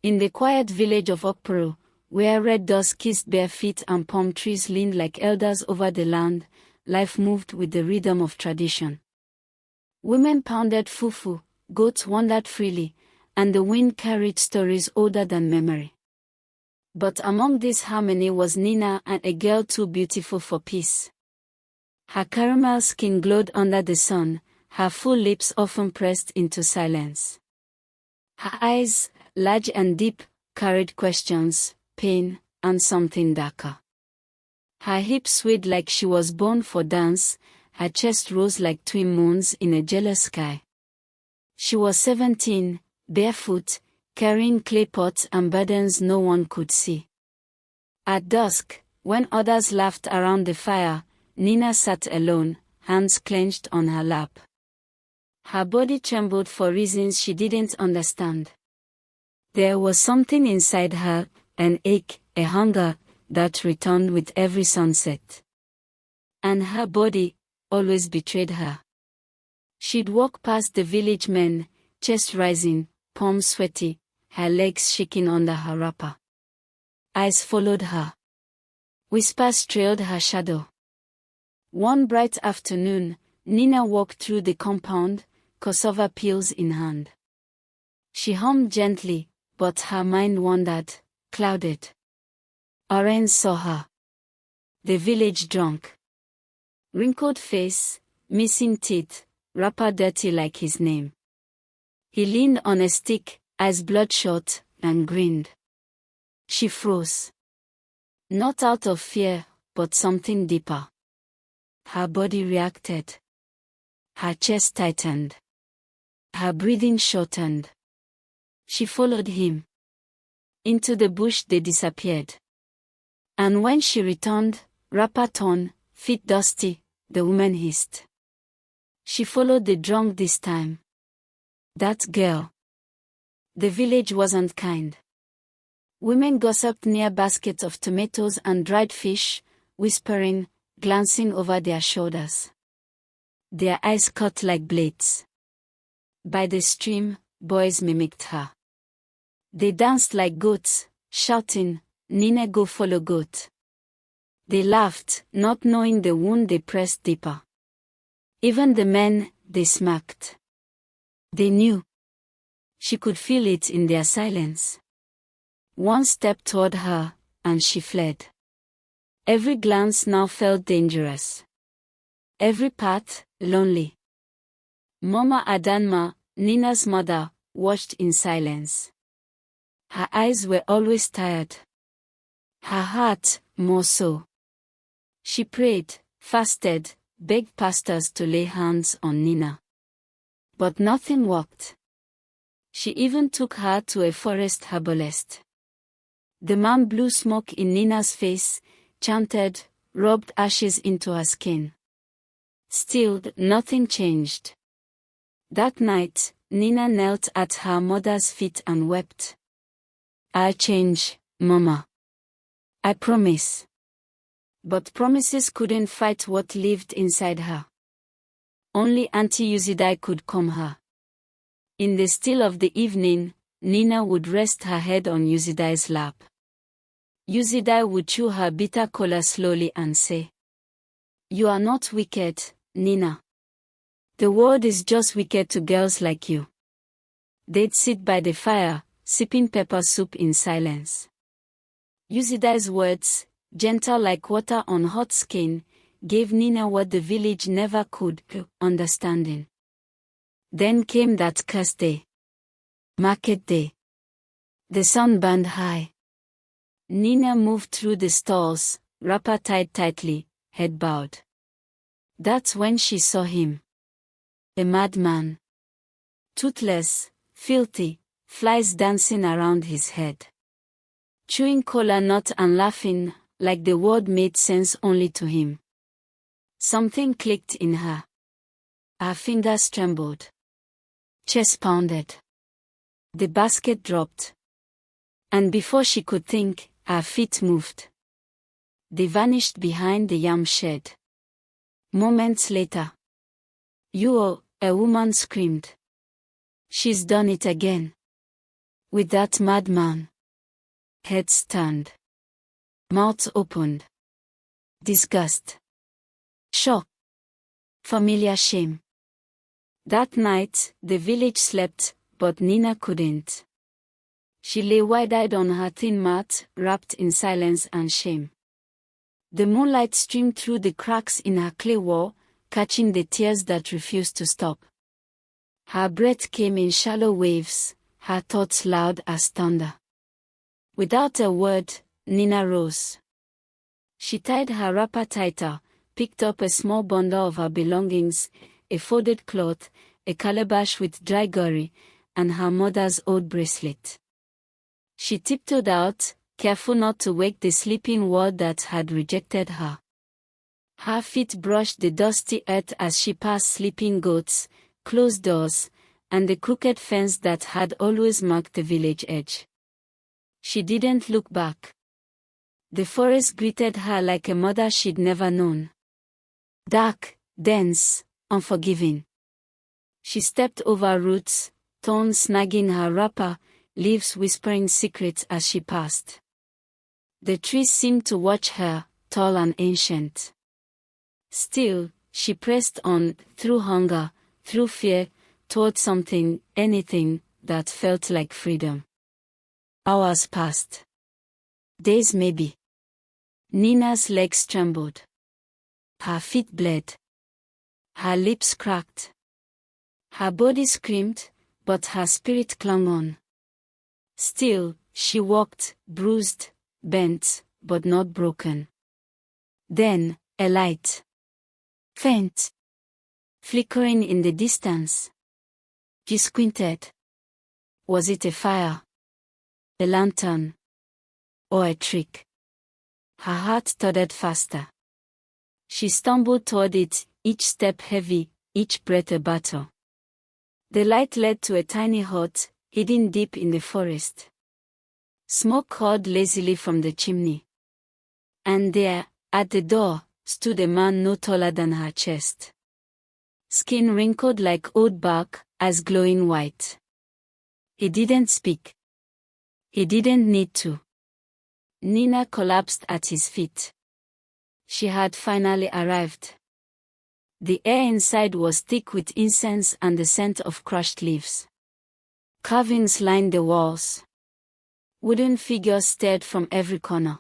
In the quiet village of Okporo, where red doves kissed bare feet and palm trees leaned like elders over the land, life moved with the rhythm of tradition. Women pounded fufu, goats wandered freely, and the wind carried stories older than memory. But among this harmony was Nina, and a girl too beautiful for peace. Her caramel skin glowed under the sun, her full lips often pressed into silence. Her eyes, large and deep, carried questions, pain, and something darker. Her hips swayed like she was born for dance, her chest rose like twin moons in a jealous sky. She was 17, barefoot, carrying clay pots and burdens no one could see. At dusk, when others laughed around the fire, Nina sat alone, hands clenched on her lap. Her body trembled for reasons she didn't understand. There was something inside her, an ache, a hunger, that returned with every sunset. And her body always betrayed her. She'd walk past the village men, chest rising, palms sweaty, her legs shaking under her wrapper. Eyes followed her. Whispers trailed her shadow. One bright afternoon, Nina walked through the compound, cassava peels in hand. She hummed gently, but her mind wandered, clouded. Oren saw her. The village drunk. Wrinkled face, missing teeth, wrapper dirty like his name. He leaned on a stick, eyes bloodshot, and grinned. She froze. Not out of fear, but something deeper. Her body reacted. Her chest tightened. Her breathing shortened. She followed him. Into the bush they disappeared. And when she returned, wrapper torn, feet dusty, the woman hissed. She followed the drunk this time. That girl. The village wasn't kind. Women gossiped near baskets of tomatoes and dried fish, whispering, glancing over their shoulders. Their eyes cut like blades. By the stream, boys mimicked her. They danced like goats, shouting, "Nina, go follow goat." They laughed, not knowing the wound they pressed deeper. Even the men, they smirked. They knew. She could feel it in their silence. One step toward her, and she fled. Every glance now felt dangerous. Every path, lonely. Mama Adanma, Nina's mother, watched in silence. Her eyes were always tired. Her heart, more so. She prayed, fasted, begged pastors to lay hands on Nina. But nothing worked. She even took her to a forest herbalist. The man blew smoke in Nina's face, chanted, rubbed ashes into her skin. Still, nothing changed. That night, Nina knelt at her mother's feet and wept. "I'll change, Mama. I promise." But promises couldn't fight what lived inside her. Only Auntie Yuzidai could calm her. In the still of the evening, Nina would rest her head on Yuzidai's lap. Yuzidai would chew her bitter cola slowly and say, "You are not wicked, Nina. The world is just wicked to girls like you." They'd sit by the fire, sipping pepper soup in silence. Yuzidai's words, gentle like water on hot skin, gave Nina what the village never could, understanding. Then came that cursed day. Market day. The sun burned high. Nina moved through the stalls, wrapper tied tightly, head bowed. That's when she saw him. A madman. Toothless, filthy, flies dancing around his head. Chewing cola nut and laughing, like the word made sense only to him. Something clicked in her. Her fingers trembled. Chest pounded. The basket dropped. And before she could think, her feet moved. They vanished behind the yam shed. Moments later. "You," a woman screamed. "She's done it again." With that madman. Heads turned. Mouths opened. Disgust. Shock. Familiar shame. That night, the village slept, but Nina couldn't. She lay wide-eyed on her thin mat, wrapped in silence and shame. The moonlight streamed through the cracks in her clay wall, catching the tears that refused to stop. Her breath came in shallow waves, her thoughts loud as thunder. Without a word, Nina rose. She tied her wrapper tighter, picked up a small bundle of her belongings, a folded cloth, a calabash with dry gurry, and her mother's old bracelet. She tiptoed out, careful not to wake the sleeping world that had rejected her. Her feet brushed the dusty earth as she passed sleeping goats, closed doors, and the crooked fence that had always marked the village edge. She didn't look back. The forest greeted her like a mother she'd never known. Dark, dense, unforgiving. She stepped over roots, thorns snagging her wrapper, leaves whispering secrets as she passed. The trees seemed to watch her, tall and ancient. Still, she pressed on, through hunger, through fear, toward something, anything, that felt like freedom. Hours passed. Days maybe. Nina's legs trembled. Her feet bled. Her lips cracked. Her body screamed, but her spirit clung on. Still, she walked, bruised, bent, but not broken. Then, a light. Faint. Flickering in the distance. She squinted. Was it a fire? A lantern? Or a trick? Her heart thudded faster. She stumbled toward it, each step heavy, each breath a battle. The light led to a tiny hut, hidden deep in the forest. Smoke curled lazily from the chimney. And there, at the door, stood a man no taller than her chest. Skin wrinkled like old bark, eyes glowing white. He didn't speak. He didn't need to. Nina collapsed at his feet. She had finally arrived. The air inside was thick with incense and the scent of crushed leaves. Carvings lined the walls. Wooden figures stared from every corner.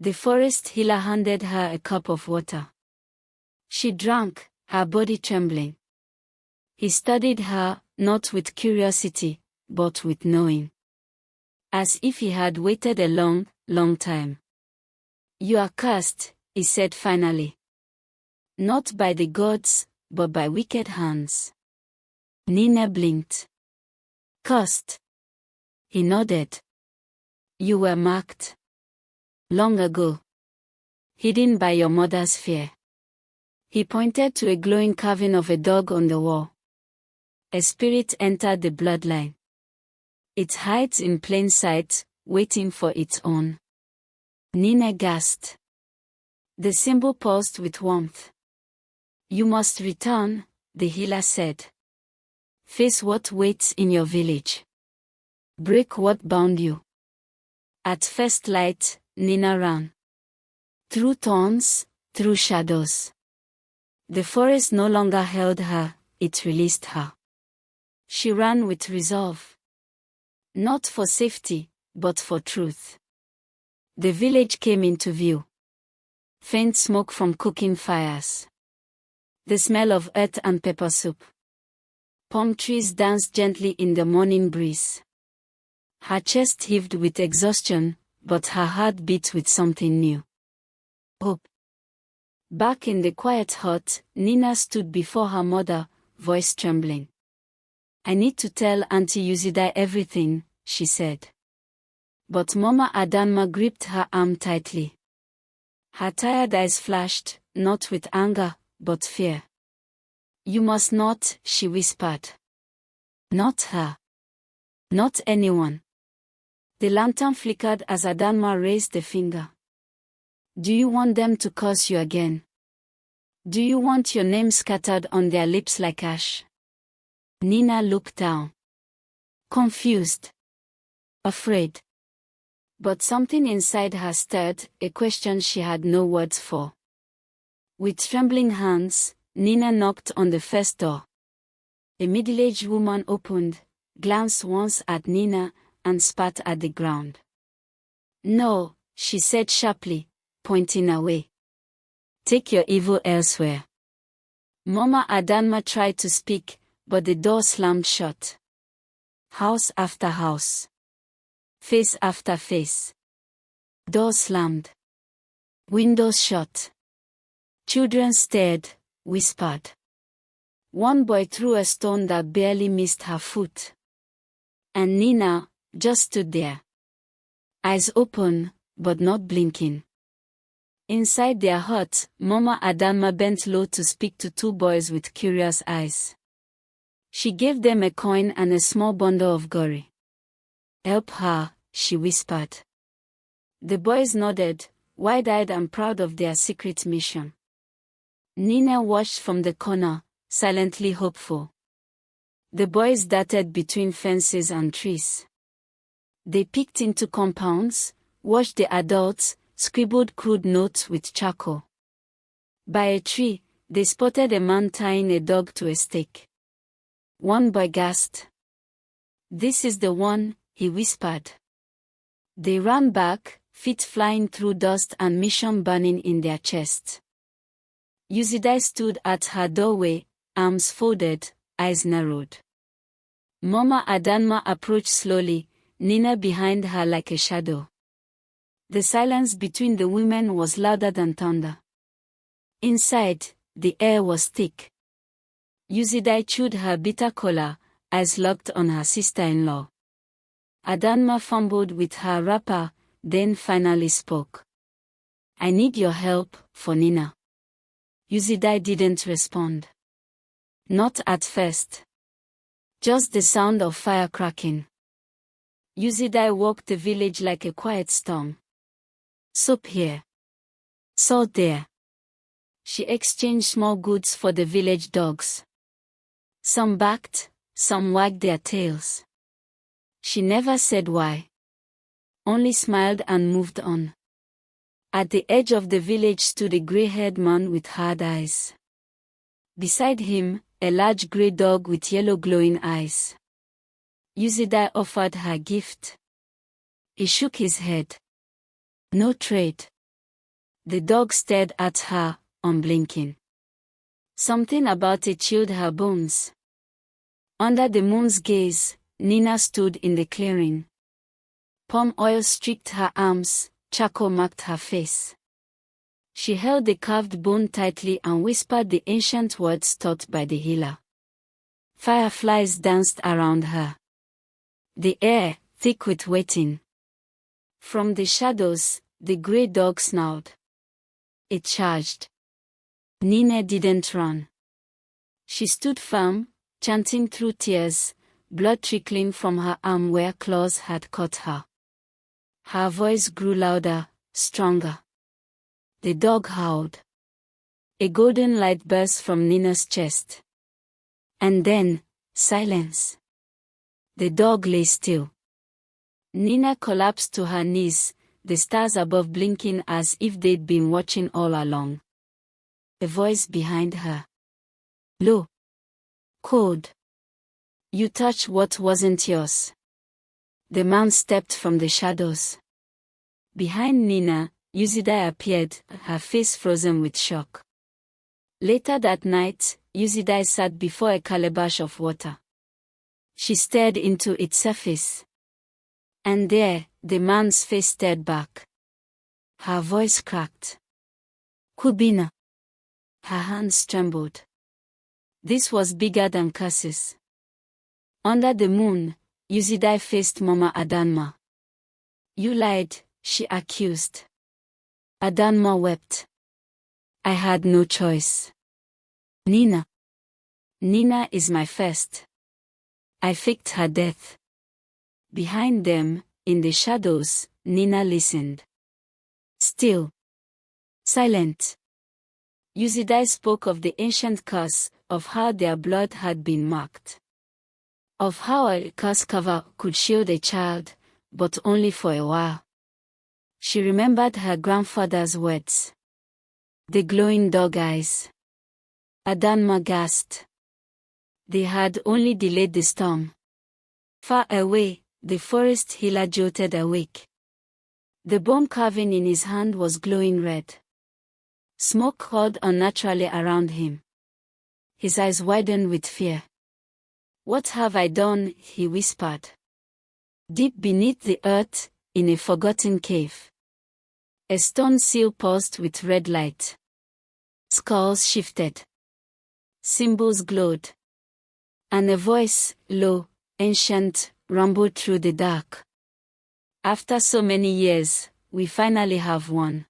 The forest healer handed her a cup of water. She drank, her body trembling. He studied her, not with curiosity, but with knowing. As if he had waited a long, long time. You are cursed, he said finally. Not by the gods, but by wicked hands. Nina blinked. Cursed. He nodded. You were marked. Long ago. Hidden by your mother's fear. He pointed to a glowing carving of a dog on the wall. A spirit entered the bloodline. It hides in plain sight, waiting for its own. Nina gasped. The symbol pulsed with warmth. You must return, the healer said. Face what waits in your village. Break what bound you. At first light, Nina ran. Through thorns, through shadows. The forest no longer held her, it released her. She ran with resolve. Not for safety, but for truth. The village came into view. Faint smoke from cooking fires. The smell of earth and pepper soup. Palm trees danced gently in the morning breeze. Her chest heaved with exhaustion, but her heart beat with something new. Hope. Back in the quiet hut, Nina stood before her mother, voice trembling. I need to tell Auntie Yuzida everything, she said. But Mama Adanma gripped her arm tightly. Her tired eyes flashed, not with anger, but fear. You must not, she whispered. Not her. Not anyone. The lantern flickered as Adanma raised a finger. Do you want them to curse you again? Do you want your name scattered on their lips like ash? Nina looked down. Confused. afraid. But something inside her stirred, a question she had no words for. With trembling hands, Nina knocked on the first door. A middle-aged woman opened, glanced once at Nina, and spat at the ground. "No," she said sharply, pointing away. "Take your evil elsewhere." Mama Adanma tried to speak, but the door slammed shut. House after house. Face after face. Doors slammed. Windows shut. Children stared, whispered. One boy threw a stone that barely missed her foot. And Nina just stood there. Eyes open, but not blinking. Inside their hut, Mama Adanma bent low to speak to two boys with curious eyes. She gave them a coin and a small bundle of gori. "Help her," she whispered. The boys nodded, wide-eyed and proud of their secret mission. Nina watched from the corner, silently hopeful. The boys darted between fences and trees. They peeked into compounds, watched the adults, scribbled crude notes with charcoal. By a tree, they spotted a man tying a dog to a stake. One boy gasped. "This is the one," he whispered. They ran back, feet flying through dust and mission burning in their chests. Yuzidai stood at her doorway, arms folded, eyes narrowed. Mama Adanma approached slowly, Nina behind her like a shadow. The silence between the women was louder than thunder. Inside, the air was thick. Yuzidai chewed her bitter cola, eyes locked on her sister-in-law. Adanma fumbled with her wrapper, then finally spoke. "I need your help, for Nina." Yuzidai didn't respond. Not at first. Just the sound of fire cracking. Yuzidai walked the village like a quiet storm. Soap here. Salt there. She exchanged small goods for the village dogs. Some barked, some wagged their tails. She never said why. Only smiled and moved on. At the edge of the village stood a gray-haired man with hard eyes. Beside him, a large grey dog with yellow glowing eyes. Yuzidai offered her gift. He shook his head. No trade. The dog stared at her, unblinking. Something about it chilled her bones. Under the moon's gaze, Nina stood in the clearing. Palm oil streaked her arms, charcoal marked her face. She held the carved bone tightly and whispered the ancient words taught by the healer. Fireflies danced around her. The air, thick with waiting. From the shadows, the grey dog snarled. It charged. Nina didn't run. She stood firm, chanting through tears, blood trickling from her arm where claws had caught her. Her voice grew louder, stronger. The dog howled. A golden light burst from Nina's chest. And then, silence. The dog lay still. Nina collapsed to her knees, the stars above blinking as if they'd been watching all along. A voice behind her. Low. Cold. You touched what wasn't yours. The man stepped from the shadows. Behind Nina, Yuzidai appeared, her face frozen with shock. Later that night, Yuzidai sat before a calabash of water. She stared into its surface. And there, the man's face stared back. Her voice cracked. Kubina. Her hands trembled. This was bigger than curses. Under the moon, Yuzidai faced Mama Adanma. You lied, she accused. Adanma wept. I had no choice. Nina. Nina is my first. I faked her death. Behind them, in the shadows, Nina listened. Still. Silent. Yuzidai spoke of the ancient curse, of how their blood had been marked. Of how a curse cover could shield a child, but only for a while. She remembered her grandfather's words. The glowing dog eyes. Adanma gasped. They had only delayed the storm. Far away, the forest healer jolted awake. The bone carving in his hand was glowing red. Smoke curled unnaturally around him. His eyes widened with fear. "What have I done?" he whispered. Deep beneath the earth, in a forgotten cave, a stone seal pulsed with red light. Skulls shifted. Symbols glowed. And a voice, low, ancient, rumbled through the dark. "After so many years, we finally have one."